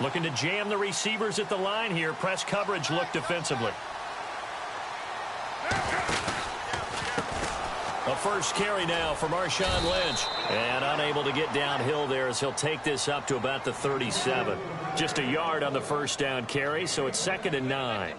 Looking to jam the receivers at the line here. Press coverage look defensively. A first carry now for Marshawn Lynch. And unable to get downhill there as he'll take this up to about the 37. Just a yard on the first down carry, so it's 2nd and 9.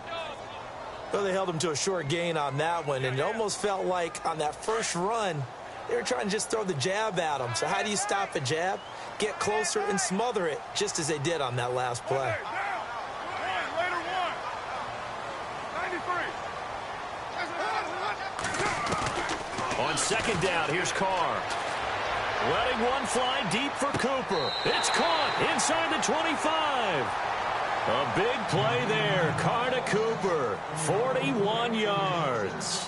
Well, they held him to a short gain on that one, and it almost felt like on that first run, they were trying to just throw the jab at him. So how do you stop a jab? Get closer and smother it, just as they did on that last play. On 2nd down, here's Carr. Letting one fly deep for Cooper. It's caught inside the 25. A big play there. Carr to Cooper. 41 yards.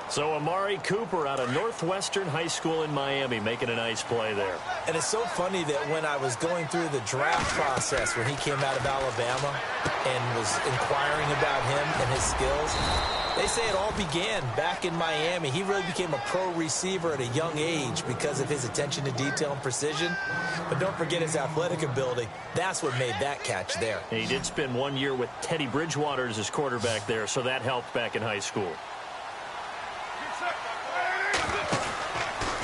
So Amari Cooper out of Northwestern High School in Miami making a nice play there. And it's so funny that when I was going through the draft process when he came out of Alabama and was inquiring about him and his skills, they say it all began back in Miami. He really became a pro receiver at a young age because of his attention to detail and precision. But don't forget his athletic ability. That's what made that catch there. And he did spend 1 year with Teddy Bridgewater as his quarterback there, so that helped back in high school.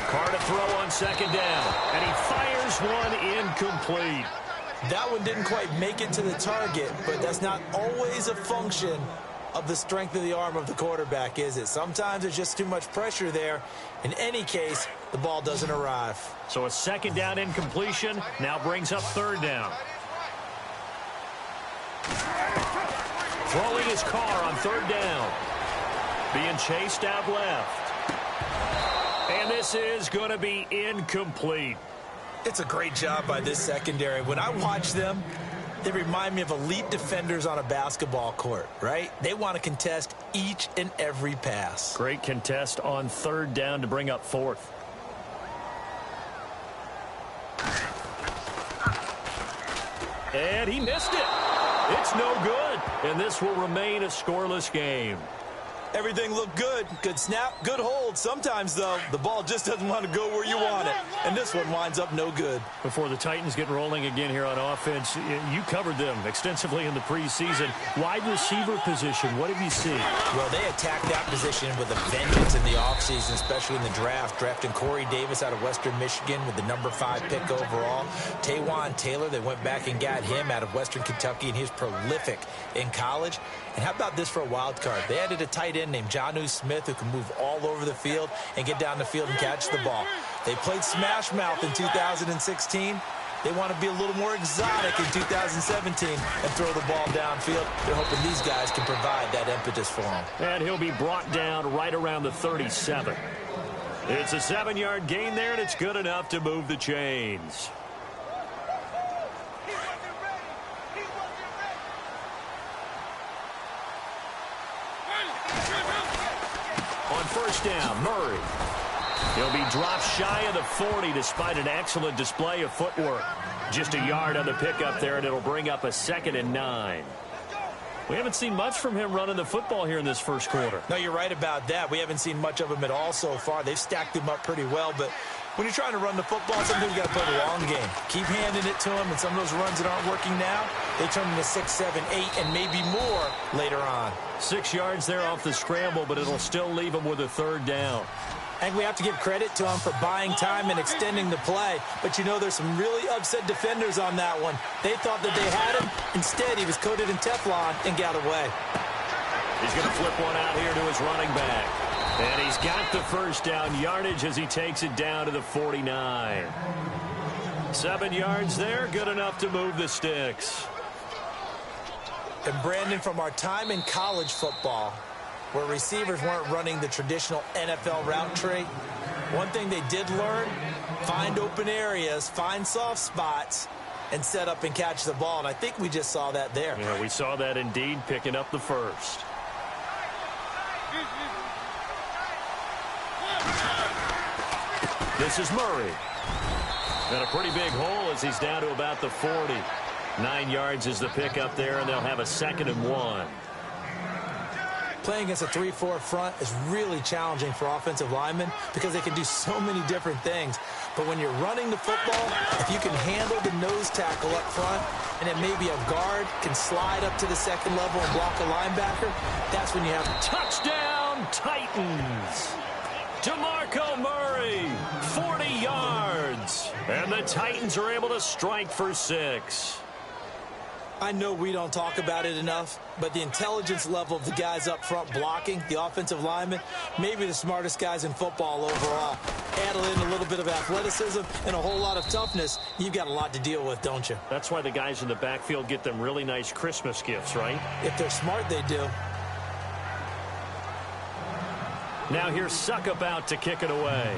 Carr to throw on 2nd down, and he fires one incomplete. That one didn't quite make it to the target, but that's not always a function of the strength of the arm of the quarterback, is it? Sometimes there's just too much pressure there. In any case, the ball doesn't arrive. So a 2nd down incompletion now brings up 3rd down. Throwing his Carr on 3rd down. Being chased out left. And this is going to be incomplete. It's a great job by this secondary. When I watch them, they remind me of elite defenders on a basketball court, right? They want to contest each and every pass. Great contest on 3rd down to bring up 4th. And he missed it. It's no good. And this will remain a scoreless game. Everything looked good. Good snap, good hold. Sometimes, though, the ball just doesn't want to go where you want it. And this one winds up no good. Before the Titans get rolling again here on offense, you covered them extensively in the preseason. Wide receiver position, what have you seen? Well, they attacked that position with a vengeance in the offseason, especially in the draft, drafting Corey Davis out of Western Michigan with the number 5 pick overall. Taywan Taylor, they went back and got him out of Western Kentucky, and he was prolific in college. And how about this for a wild card? They added a tight end named Jonnu Smith who can move all over the field and get down the field and catch the ball. They played smash mouth in 2016. They want to be a little more exotic in 2017 and throw the ball downfield. They're hoping these guys can provide that impetus for them. And he'll be brought down right around the 37. It's a 7-yard gain there, and it's good enough to move the chains. On 1st down, Murray. He'll be dropped shy of the 40 despite an excellent display of footwork. Just a yard on the pickup there, and it'll bring up a 2nd and 9. We haven't seen much from him running the football here in this first quarter. No, you're right about that. We haven't seen much of him at all so far. They've stacked him up pretty well, but when you're trying to run the football, sometimes you got to play the long game. Keep handing it to him, and some of those runs that aren't working now, they turn into 6, 7, 8, and maybe more later on. 6 yards there off the scramble, but it'll still leave him with a 3rd down. I think we have to give credit to him for buying time and extending the play. But, you know, there's some really upset defenders on that one. They thought that they had him. Instead, he was coated in Teflon and got away. He's going to flip one out here to his running back. And he's got the 1st down yardage as he takes it down to the 49. 7 yards there, good enough to move the sticks. And, Brandon, from our time in college football, where receivers weren't running the traditional NFL route tree, one thing they did learn, find open areas, find soft spots, and set up and catch the ball. And I think we just saw that there. Yeah, we saw that indeed, picking up the 1st. This is Murray. And a pretty big hole as he's down to about the 40. 9 yards is the pickup there, and they'll have a 2nd and 1. Playing against a 3-4 front is really challenging for offensive linemen because they can do so many different things. But when you're running the football, if you can handle the nose tackle up front, and then maybe a guard can slide up to the second level and block a linebacker, that's when you have touchdown Titans. DeMarco Murray, 40 yards. And the Titans are able to strike for 6. I know we don't talk about it enough, but the intelligence level of the guys up front blocking, the offensive linemen, maybe the smartest guys in football overall. Add in a little bit of athleticism and a whole lot of toughness, you've got a lot to deal with, don't you? That's why the guys in the backfield get them really nice Christmas gifts, right? If they're smart, they do. Now here's Suckup out to kick it away.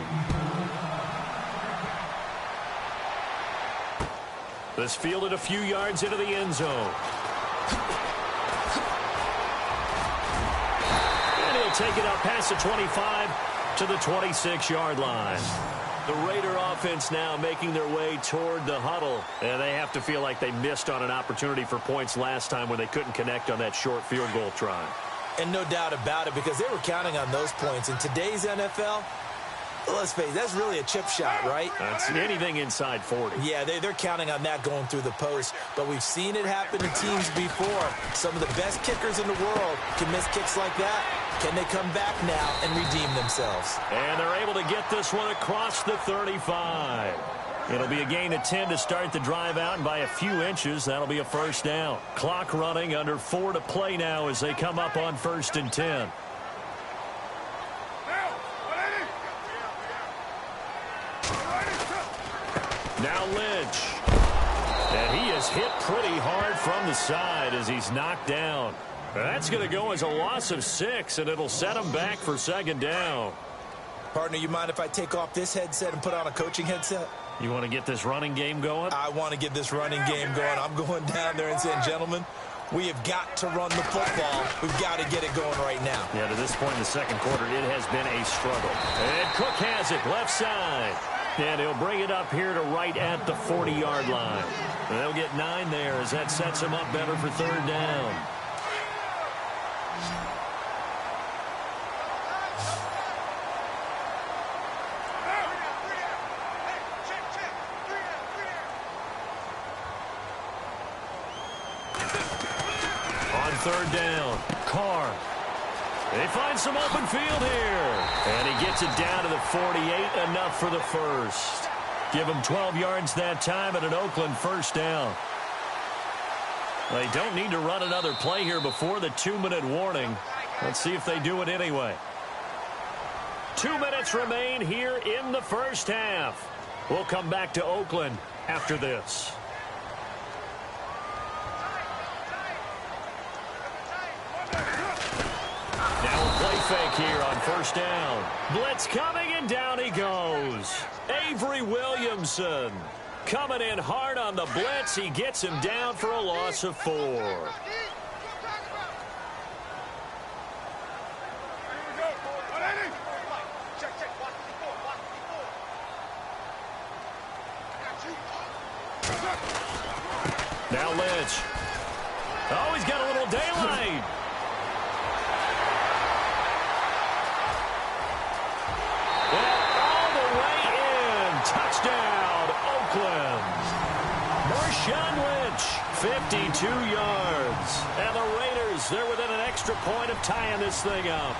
This fielded a few yards into the end zone. And he'll take it up past the 25 to the 26-yard line. The Raider offense now making their way toward the huddle. And they have to feel like they missed on an opportunity for points last time when they couldn't connect on that short field goal try. And no doubt about it, because they were counting on those points. In today's NFL, let's face it, that's really a chip shot, right? That's anything inside 40. Yeah, they're counting on that going through the post. But we've seen it happen to teams before. Some of the best kickers in the world can miss kicks like that. Can they come back now and redeem themselves? And they're able to get this one across the 35. It'll be a gain of 10 to start the drive out, and by a few inches, that'll be a first down. Clock running, under 4 to play now as they come up on 1st and 10. Now Lynch. And he is hit pretty hard from the side as he's knocked down. That's going to go as a loss of 6, and it'll set him back for 2nd down. Partner, you mind if I take off this headset and put on a coaching headset? You want to get this running game going? I want to get this running game going. I'm going down there and saying, gentlemen, we have got to run the football. We've got to get it going right now. Yeah, to this point in the second quarter, it has been a struggle. And Cook has it, left side. And he'll bring it up here to right at the 40-yard line. And they'll get 9 there as that sets him up better for 3rd down. On 3rd down, Carr. They find some open field here. And he gets it down to the 48, enough for the first. Give him 12 yards that time and an Oakland 1st down. They don't need to run another play here before the 2-minute warning. Let's see if they do it anyway. 2 minutes remain here in the first half. We'll come back to Oakland after this. Fake here on 1st down. Blitz coming, and down he goes. Avery Williamson coming in hard on the blitz. He gets him down for a loss of 4. Now Lynch. Oh, he's got a little daylight. Touchdown, Oakland. Marshawn Lynch, 52 yards. And the Raiders, they're within an extra point of tying this thing up.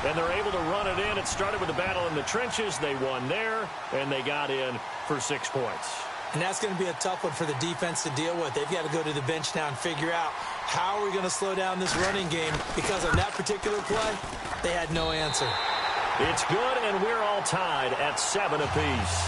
And they're able to run it in. It started with a battle in the trenches. They won there, and they got in for 6 points. And that's going to be a tough one for the defense to deal with. They've got to go to the bench now and figure out how are we going to slow down this running game, because on that particular play, they had no answer. It's good, and we're all tied at 7 apiece.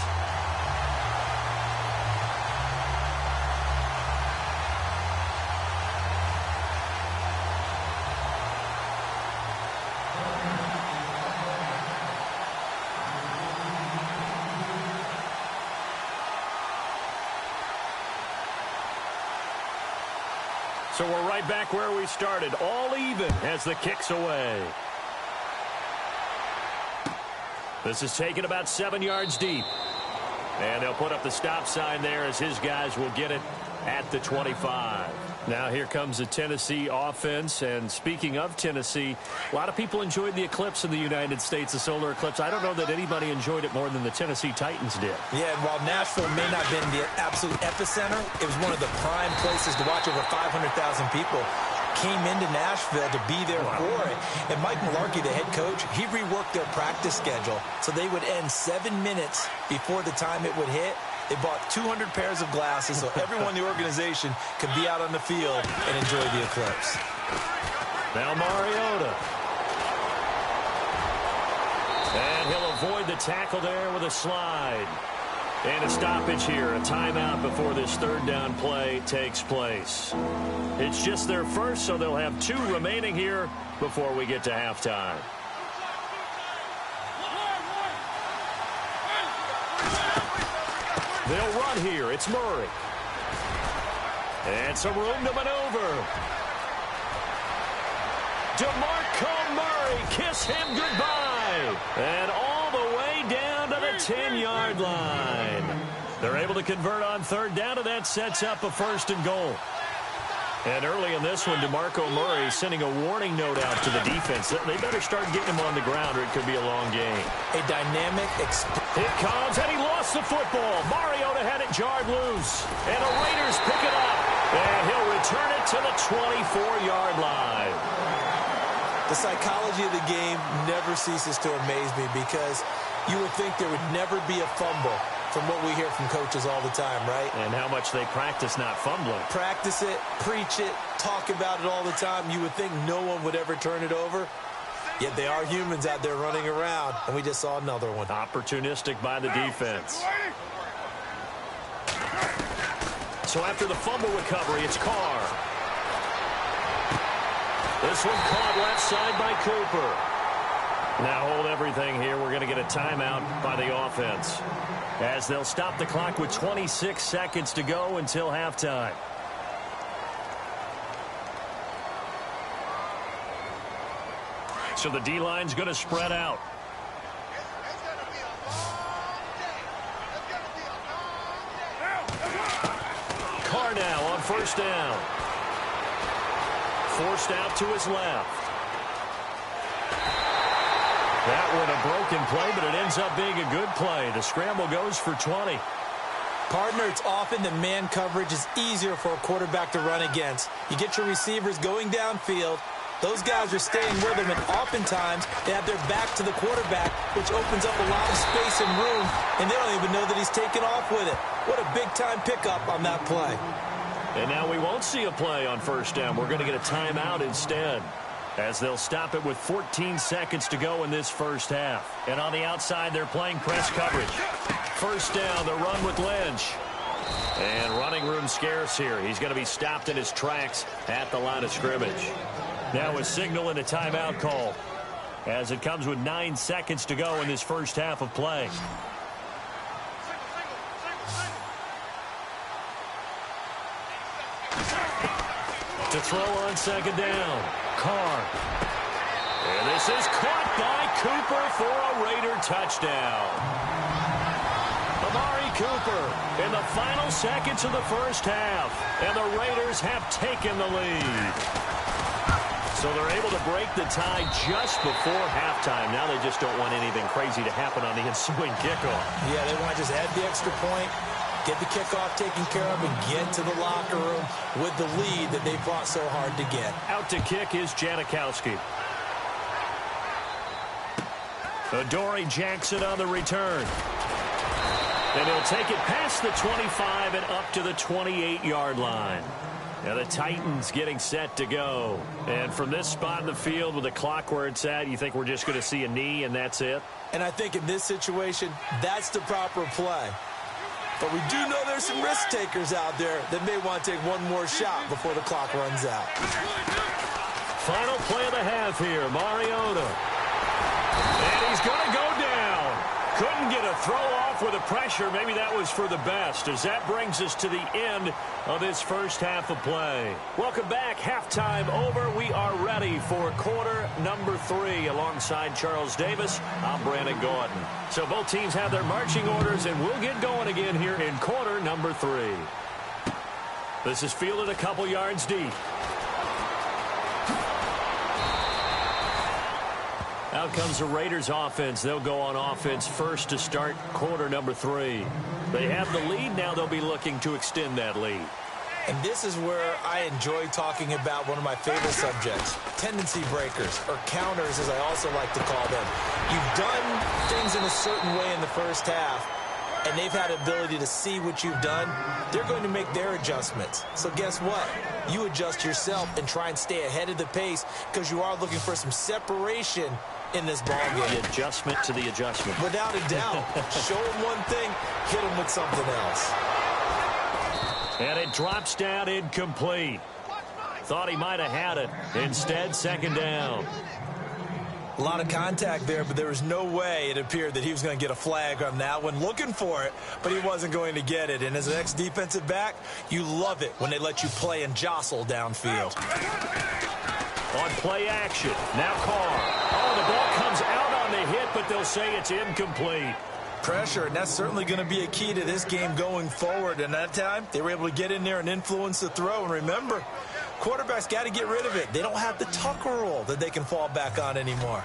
So we're right back where we started, all even as the kick's away. This is taken about 7 yards deep. And they'll put up the stop sign there as his guys will get it at the 25. Now here comes the Tennessee offense, and speaking of Tennessee, a lot of people enjoyed the eclipse in the United States, the solar eclipse. I don't know that anybody enjoyed it more than the Tennessee Titans did. Yeah, and while Nashville may not have been the absolute epicenter, it was one of the prime places to watch. Over 500,000 people came into Nashville to be there for it. And Mike Mularkey, the head coach, he reworked their practice schedule so they would end 7 minutes before the time it would hit. They bought 200 pairs of glasses so everyone in the organization could be out on the field and enjoy the eclipse. Now Mariota. And he'll avoid the tackle there with a slide. And a stoppage here, a timeout before this third down play takes place. It's just their first, so they'll have 2 remaining here before we get to halftime. They'll run here. It's Murray. And some room to maneuver. DeMarco Murray, kiss him goodbye. And all the way down to the 10-yard line. They're able to convert on third down, and that sets up a 1st and goal. And early in this one, DeMarco Murray sending a warning note out to the defense. They better start getting him on the ground or it could be a long game. A dynamic... Here comes, and he lost the football. Mariota had it jarred loose. And the Raiders pick it up. And he'll return it to the 24-yard line. The psychology of the game never ceases to amaze me because you would think there would never be a fumble from what we hear from coaches all the time, right? And how much they practice not fumbling. Practice it, preach it, talk about it all the time. You would think no one would ever turn it over. Yet they are humans out there running around, and we just saw another one. Opportunistic by the defense. So after the fumble recovery, it's Carr. This one caught left side by Cooper. Now hold everything here. We're going to get a timeout by the offense, as they'll stop the clock with 26 seconds to go until halftime. So the D-line's going to spread out. Carr now on 1st down. Forced out to his left. That one a broken play, but it ends up being a good play. The scramble goes for 20. Partner, it's often that man coverage is easier for a quarterback to run against. You get your receivers going downfield. Those guys are staying with him, and oftentimes they have their back to the quarterback, which opens up a lot of space and room, and they don't even know that he's taken off with it. What a big-time pickup on that play. And now we won't see a play on 1st down. We're going to get a timeout instead, as they'll stop it with 14 seconds to go in this first half. And on the outside, they're playing press coverage. 1st down, the run with Lynch. And running room scarce here. He's going to be stopped in his tracks at the line of scrimmage. Now a signal and a timeout call, as it comes with 9 seconds to go in this first half of play. To throw on 2nd down, Carr. And this is caught by Cooper for a Raider touchdown. Amari Cooper in the final seconds of the first half, and the Raiders have taken the lead. So they're able to break the tie just before halftime. Now they just don't want anything crazy to happen on the ensuing kickoff. Yeah, they want to just add the extra point, get the kickoff taken care of, and get to the locker room with the lead that they fought so hard to get. Out to kick is Janikowski. Adoree Jackson on the return. And he'll take it past the 25 and up to the 28-yard line. Now the Titans getting set to go. And from this spot in the field with the clock where it's at, you think we're just going to see a knee and that's it? And I think in this situation, that's the proper play. But we do know there's some risk takers out there that may want to take one more shot before the clock runs out. Final play of the half here, Mariota. And he's going to go down. Couldn't get a throw off with the pressure. Maybe that was for the best, as that brings us to the end of this first half of play. Welcome back. Halftime over. We are ready for quarter number 3. Alongside Charles Davis, I'm Brandon Gordon. So both teams have their marching orders, and we'll get going again here in quarter number 3. This is fielded a couple yards deep. Out comes the Raiders offense. They'll go on offense first to start quarter number 3. They have the lead. Now they'll be looking to extend that lead. And this is where I enjoy talking about one of my favorite subjects, tendency breakers, or counters as I also like to call them. You've done things in a certain way in the first half, and they've had the ability to see what you've done. They're going to make their adjustments. So guess what? You adjust yourself and try and stay ahead of the pace because you are looking for some separation in this ball game. The adjustment to the adjustment. Without a doubt. Show them one thing, hit them with something else. And it drops down incomplete. Thought he might have had it. Instead, second down. A lot of contact there, but there was no way it appeared that he was going to get a flag on that one. Looking for it, but he wasn't going to get it. And as an ex-defensive back, you love it when they let you play and jostle downfield. On play action. Now Carr. Oh, the ball comes out on the hit, but they'll say it's incomplete. Pressure, and that's certainly going to be a key to this game going forward. And that time, they were able to get in there and influence the throw. And remember, quarterbacks got to get rid of it. They don't have the tucker roll that they can fall back on anymore.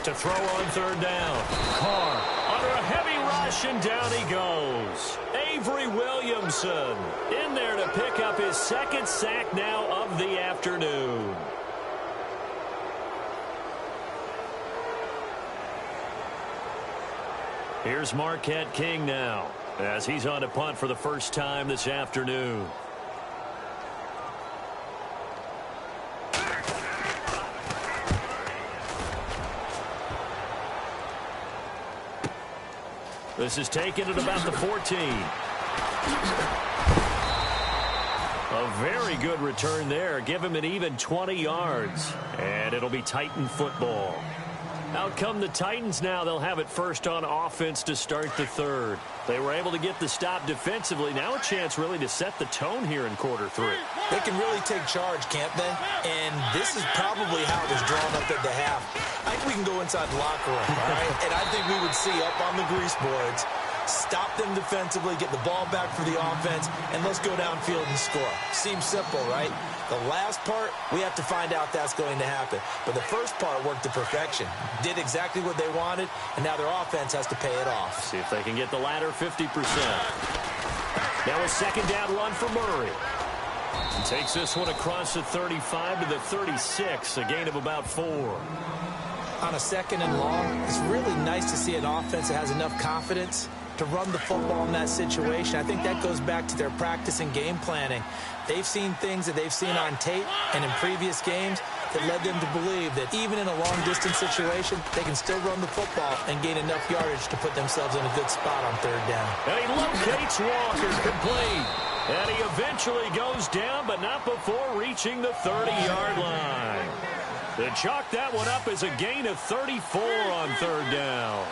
To throw on third down. Carr under a heavy rush, and down he goes. Avery Williamson in there to pick up his second sack now of the afternoon. Here's Marquette King now as he's on to punt for the first time this afternoon. This is taken at about the 14. A very good return there. Give him an even 20 yards. And it'll be Titan football. Out come the Titans now. They'll have it first on offense to start the third. They were able to get the stop defensively. Now a chance really to set the tone here in quarter 3. They can really take charge, can't they? And this is probably how it was drawn up at the half. I think we can go inside the locker room, all right? And I think we would see up on the grease boards, stop them defensively, get the ball back for the offense, and let's go downfield and score. Seems simple, right? The last part, we have to find out that's going to happen. But the first part worked to perfection. Did exactly what they wanted, and now their offense has to pay it off. See if they can get the latter 50%. Now a second down run for Murray. He takes this one across the 35 to the 36, a gain of about 4. On a second and long, it's really nice to see an offense that has enough confidence to run the football in that situation. I think that goes back to their practice and game planning. They've seen things that they've seen on tape and in previous games that led them to believe that even in a long-distance situation, they can still run the football and gain enough yardage to put themselves in a good spot on third down. And he locates Walker, complete. And he eventually goes down, but not before reaching the 30-yard line. They chalk that one up as a gain of 34 on third down.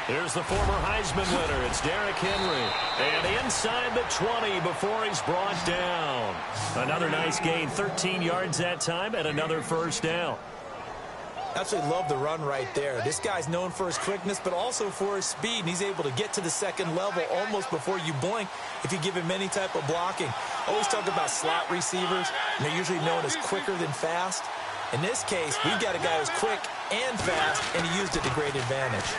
Here's the former Heisman winner. It's Derrick Henry. And inside the 20 before he's brought down. Another nice gain, 13 yards that time, and another first down. Absolutely love the run right there. This guy's known for his quickness, but also for his speed, and he's able to get to the second level almost before you blink if you give him any type of blocking. Always talk about slot receivers, and they're usually known as quicker than fast. In this case, we've got a guy who's quick and fast, and he used it to great advantage.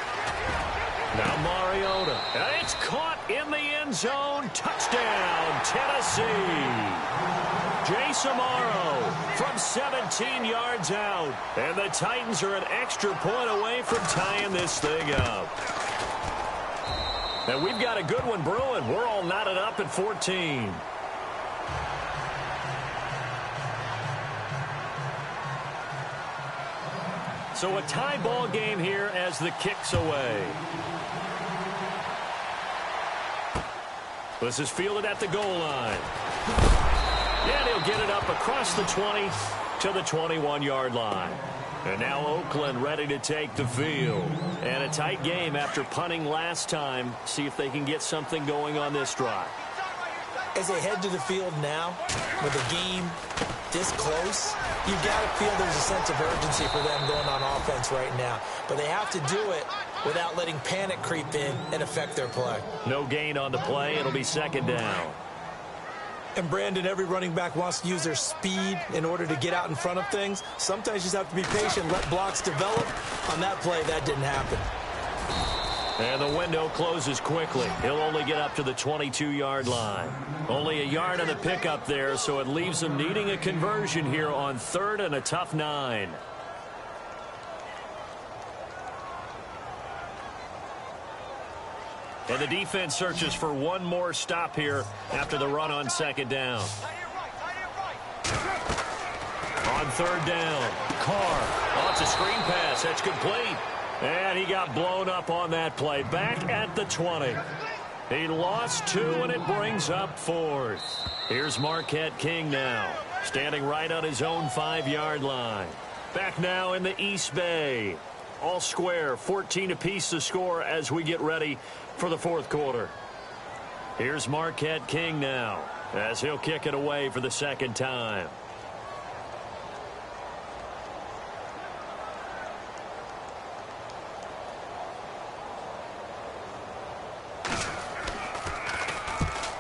Now Mariota. And it's caught in the end zone. Touchdown, Tennessee. Jace Amaro from 17 yards out. And the Titans are an extra point away from tying this thing up. And we've got a good one brewing. We're all knotted up at 14. So a tie ball game here as the kick's away. This is fielded at the goal line. And he'll get it up across the 20 to the 21-yard line. And now Oakland ready to take the field. And a tight game after punting last time. See if they can get something going on this drive. As they head to the field now, with the game this close, you've got to feel there's a sense of urgency for them going on offense right now. But they have to do it without letting panic creep in and affect their play. No gain on the play. It'll be second down. And, Brandon, every running back wants to use their speed in order to get out in front of things. Sometimes you just have to be patient, let blocks develop. On that play, that didn't happen. And the window closes quickly. He'll only get up to the 22-yard line. Only a yard on the pickup there, so it leaves him needing a conversion here on 3rd and a tough 9. And the defense searches for one more stop here after the run on 2nd down. On 3rd down, Carr. Oh, it's a screen pass. That's complete. And he got blown up on that play. Back at the 20. He lost 2, and it brings up 4th. Here's Marquette King now, standing right on his own 5-yard line. Back now in the East Bay. All square, 14 apiece to score as we get ready for the 4th quarter. Here's Marquette King now, as he'll kick it away for the 2nd time.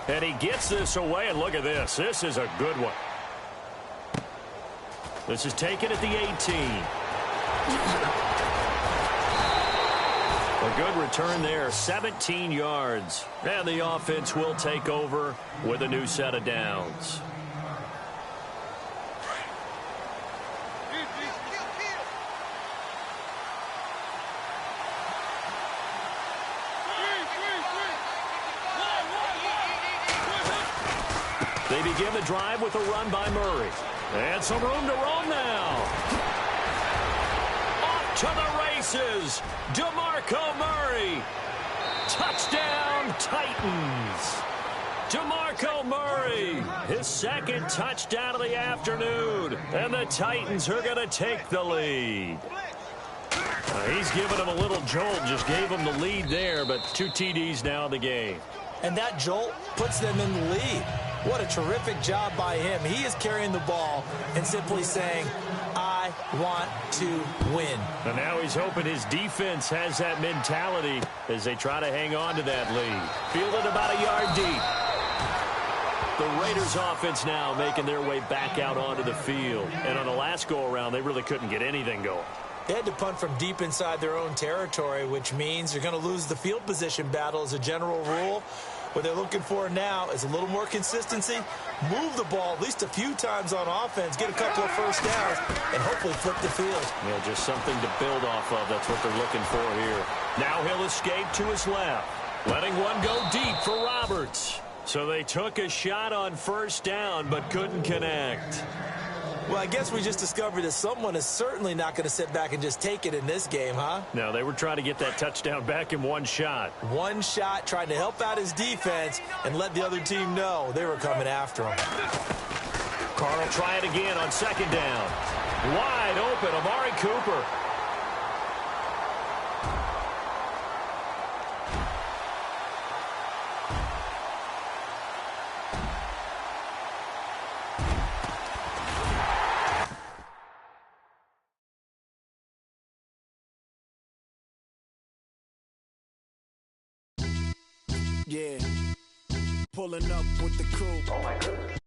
And he gets this away, and look at this. This is a good one. This is taken at the 18. A good return there, 17 yards. And the offense will take over with a new set of downs. They begin the drive with a run by Murray. And some room to roam now. Off to the races. DeMarco Murray. Touchdown, Titans. DeMarco Murray, his 2nd touchdown of the afternoon. And the Titans are going to take the lead. He's giving them a little jolt. Just gave them the lead there, but 2 TDs now in the game. And that jolt puts them in the lead. What a terrific job by him. He is carrying the ball and simply saying, I want to win. And now he's hoping his defense has that mentality as they try to hang on to that lead. Fielded about a yard deep. The Raiders offense now making their way back out onto the field. And on the last go-around, they really couldn't get anything going. They had to punt from deep inside their own territory, which means you're going to lose the field position battle as a general rule. What they're looking for now is a little more consistency, move the ball at least a few times on offense, get a couple of first downs, and hopefully flip the field. Yeah, just something to build off of. That's what they're looking for here. Now he'll escape to his left, letting one go deep for Roberts. So they took a shot on 1st down, but couldn't connect. Well, I guess we just discovered that someone is certainly not going to sit back and just take it in this game, huh? No, they were trying to get that touchdown back in one shot. One shot, trying to help out his defense and let the other team know they were coming after him. Carr will try it again on 2nd down. Wide open, Amari Cooper. Yeah, pulling up with the crew. Oh my goodness.